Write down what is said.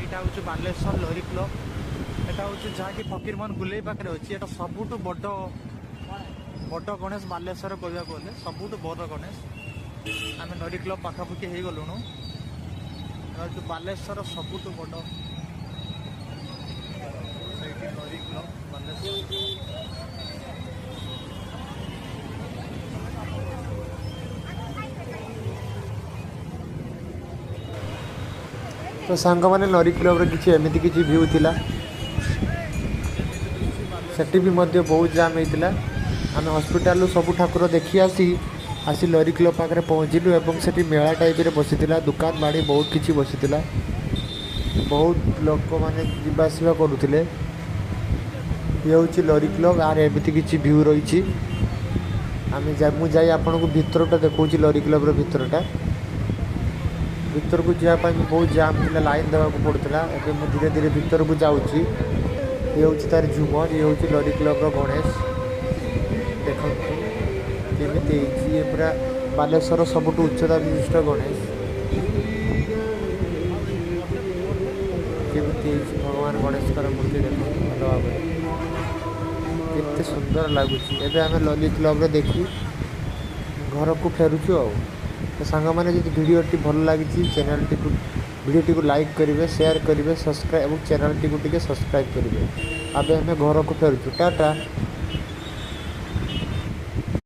यहाँ हूँ बालेश्वर लहरी क्लब। यहाँ हूँ जहाँकि फकीरमोहन गुलेई पाखे अच्छी। यहाँ सबुठ बड़ बड़ गणेश बालेश्वर कहवाक गले सबुठ बड़ गणेश। आम लहरी क्लब पाखापाखि हो गलुणु। बालेश्वर सबुठ बड़ लहरी क्लब बालेश्वर। तो सांग मैंने लहरी क्लब किसी एमती किसी व्यू थिला सेठी भी मध्य बहुत जाम होता। आम हॉस्पिटल सब ठाकुर देखी आसी लहरी क्लब पाखे पहुँचलु और से मेला टाइप रे बसी दुकान बाड़ी बहुत किसी बसी बहुत लोक मैंने जावासवा करुले। ये हूँ लहरी क्लब आर एमती किसी व्यू रही। आम मुझे आपन को भितरटा देखा लहरी क्लब भितरटा भीतर को जावाई बहुत जाम थी लाइन देवा पड़ता। एवं मुझे धीरे धीरे भीतर को जाऊँगी। ये हूँ तार झुमर ये हूँ लहरी क्लब गणेश देखो केमी ये पूरा बालेश्वर सबुठ उच्चता विशिष्ट गणेश केमी भगवान गणेश मूर्ति देख भल भाव केते सुंदर लगुच। एवं आम लहरी क्लब देखी घर को फेरुचु। तो सांग मैंने जो भिडियोटी भल लगी चैनल टी भिडियोटी को लाइक करेंगे शेयर करेंगे सब्सक्राइब और चैनल टी को सब्सक्राइब करेंगे। अब आम घर को फेरुचु टाटा।